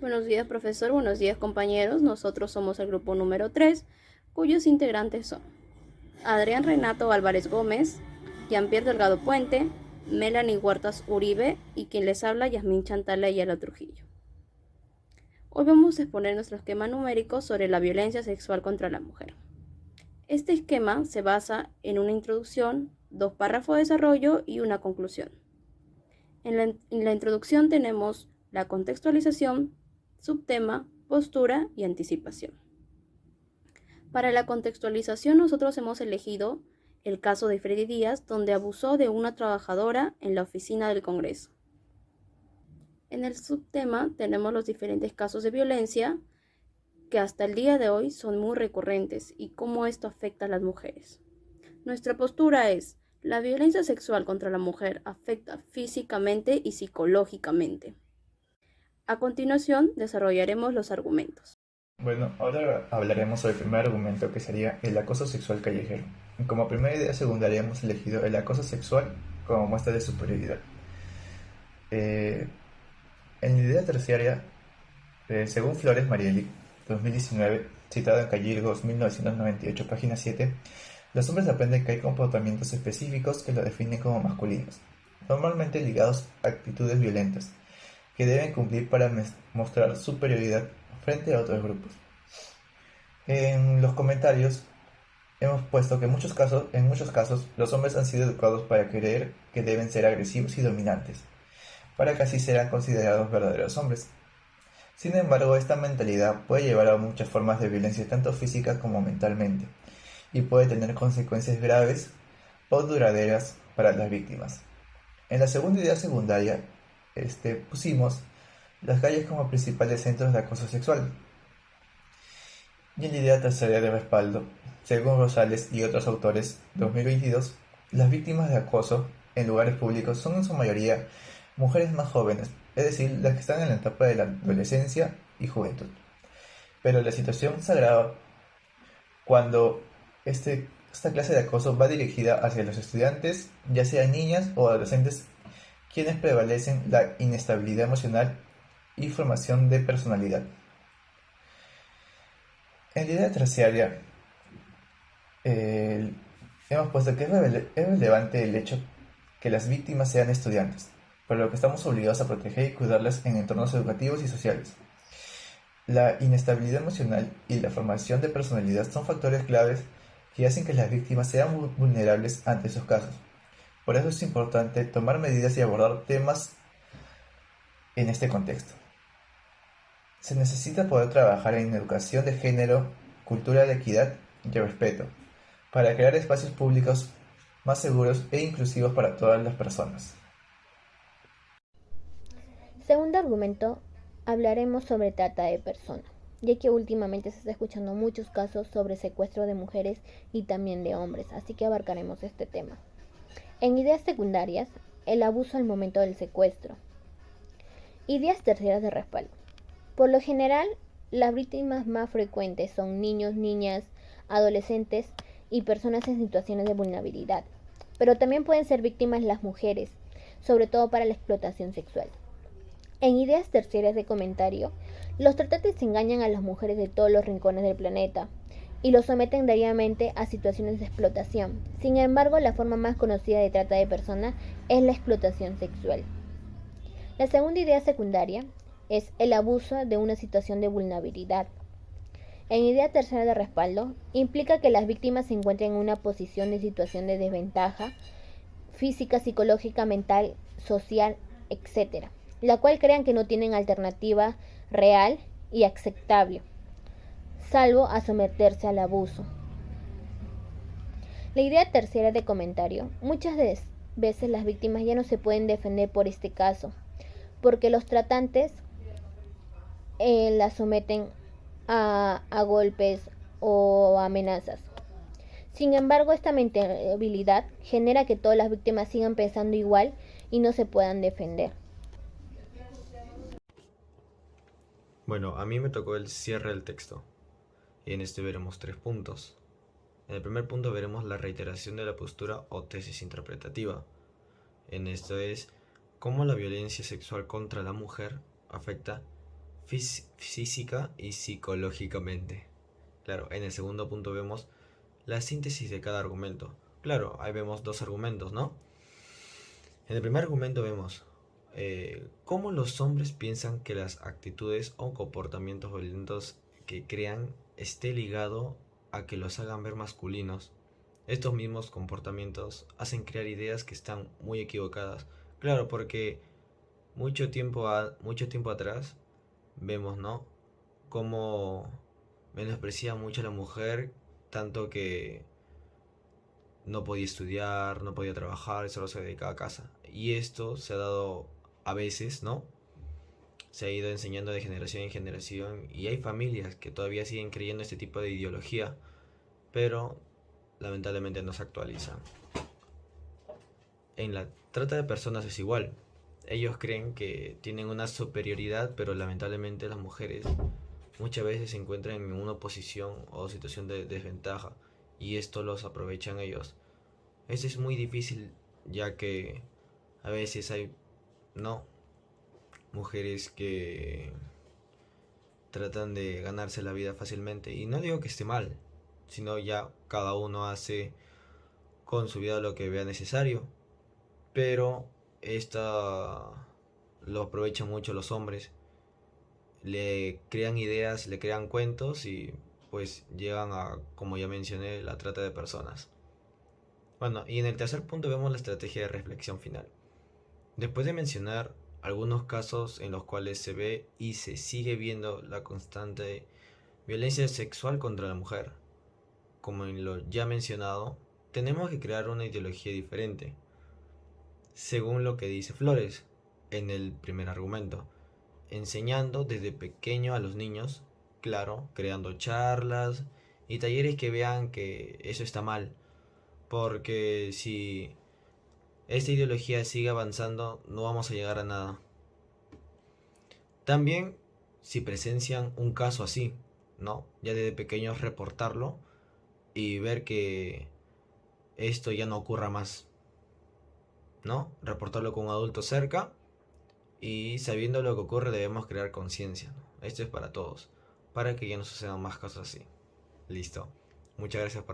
Buenos días, profesor. Buenos días, compañeros. Nosotros somos el grupo número 3, cuyos integrantes son Adrián Renato Álvarez Gómez, Jean-Pierre Delgado Puente, Melanie Huertas Uribe y quien les habla, Yasmín Chantala Ayala Trujillo. Hoy vamos a exponer nuestro esquema numérico sobre la violencia sexual contra la mujer. Este esquema se basa en una introducción, 2 párrafos de desarrollo y una conclusión. En la introducción tenemos la contextualización, subtema, postura y anticipación. Para la contextualización nosotros hemos elegido el caso de Freddy Díaz, donde abusó de una trabajadora en la oficina del Congreso. En el subtema tenemos los diferentes casos de violencia que hasta el día de hoy son muy recurrentes y cómo esto afecta a las mujeres. Nuestra postura es: la violencia sexual contra la mujer afecta físicamente y psicológicamente. A continuación desarrollaremos los argumentos. Bueno, ahora hablaremos sobre el primer argumento, que sería el acoso sexual callejero. Como primera idea secundaria hemos elegido el acoso sexual como muestra de superioridad. En la idea terciaria, según Flores Marieli, 2019, citado en Callirgos 1998, página 7, los hombres aprenden que hay comportamientos específicos que lo definen como masculinos, normalmente ligados a actitudes violentas, que deben cumplir para mostrar superioridad frente a otros grupos. En los comentarios hemos puesto que en muchos casos los hombres han sido educados para creer que deben ser agresivos y dominantes, para que así sean considerados verdaderos hombres. Sin embargo, esta mentalidad puede llevar a muchas formas de violencia tanto física como mentalmente, y puede tener consecuencias graves o duraderas para las víctimas. En la segunda idea secundaria, pusimos las calles como principales centros de acoso sexual. Y en la idea tercera de respaldo, según Rosales y otros autores, 2022, las víctimas de acoso en lugares públicos son en su mayoría mujeres más jóvenes, es decir, las que están en la etapa de la adolescencia y juventud. Pero la situación se agrava cuando esta clase de acoso va dirigida hacia los estudiantes, ya sean niñas o adolescentes, quienes prevalecen la inestabilidad emocional y formación de personalidad. En la idea terciaria, eh, hemos puesto que es relevante el hecho que las víctimas sean estudiantes, por lo que estamos obligados a proteger y cuidarlas en entornos educativos y sociales. La inestabilidad emocional y la formación de personalidad son factores claves que hacen que las víctimas sean vulnerables ante esos casos. Por eso es importante tomar medidas y abordar temas en este contexto. Se necesita poder trabajar en educación de género, cultura de equidad y respeto, para crear espacios públicos más seguros e inclusivos para todas las personas. Segundo argumento, hablaremos sobre trata de personas, ya que últimamente se está escuchando muchos casos sobre secuestro de mujeres y también de hombres, así que abarcaremos este tema. En ideas secundarias, el abuso al momento del secuestro. Ideas terceras de respaldo. Por lo general, las víctimas más frecuentes son niños, niñas, adolescentes y personas en situaciones de vulnerabilidad, pero también pueden ser víctimas las mujeres, sobre todo para la explotación sexual. En ideas terciarias de comentario, los tratantes engañan a las mujeres de todos los rincones del planeta y los someten diariamente a situaciones de explotación. Sin embargo, la forma más conocida de trata de personas es la explotación sexual. La segunda idea secundaria es el abuso de una situación de vulnerabilidad. En idea tercera de respaldo, implica que las víctimas se encuentren en una posición de situación de desventaja física, psicológica, mental, social, etc., la cual crean que no tienen alternativa real y aceptable, salvo a someterse al abuso. La idea tercera de comentario, muchas veces las víctimas ya no se pueden defender por este caso, porque los tratantes las someten a golpes o amenazas. Sin embargo, esta mentalidad genera que todas las víctimas sigan pensando igual y no se puedan defender. Bueno, a mí me tocó el cierre del texto, y en este veremos 3 puntos. En el primer punto veremos la reiteración de la postura o tesis interpretativa. En esto es cómo la violencia sexual contra la mujer afecta física y psicológicamente. Claro, en el segundo punto vemos la síntesis de cada argumento. Claro, ahí vemos dos argumentos, ¿no? En el primer argumento vemos cómo los hombres piensan que las actitudes o comportamientos violentos que crean esté ligado a que los hagan ver masculinos. Estos mismos comportamientos hacen crear ideas que están muy equivocadas. Claro, porque mucho tiempo atrás vemos, ¿no? Cómo menosprecia mucho a la mujer, tanto que no podía estudiar, no podía trabajar, solo se dedicaba a casa. Y esto se ha dado a veces, ¿no? Se ha ido enseñando de generación en generación y hay familias que todavía siguen creyendo este tipo de ideología, pero lamentablemente no se actualizan. En la trata de personas es igual. Ellos creen que tienen una superioridad, pero lamentablemente las mujeres muchas veces se encuentran en una posición o situación de desventaja y esto los aprovechan ellos. Eso es muy difícil ya que a veces hay, no, mujeres que tratan de ganarse la vida fácilmente y no digo que esté mal, sino ya cada uno hace con su vida lo que vea necesario, pero esta lo aprovechan mucho los hombres, le crean ideas, le crean cuentos y pues llegan a, como ya mencioné, la trata de personas. Bueno, y en el tercer punto vemos la estrategia de reflexión final. Después de mencionar algunos casos en los cuales se ve y se sigue viendo la constante violencia sexual contra la mujer, como en lo ya mencionado, tenemos que crear una ideología diferente, según lo que dice Flores en el primer argumento, enseñando desde pequeño a los niños, claro, creando charlas y talleres que vean que eso está mal, porque si esta ideología sigue avanzando no vamos a llegar a nada. También si presencian un caso así, ¿no? Ya desde pequeños reportarlo y ver que esto ya no ocurra más, ¿no? Reportarlo con un adulto cerca y sabiendo lo que ocurre debemos crear conciencia, ¿no? Esto es para todos, para que ya no sucedan más cosas así. Listo. Muchas gracias por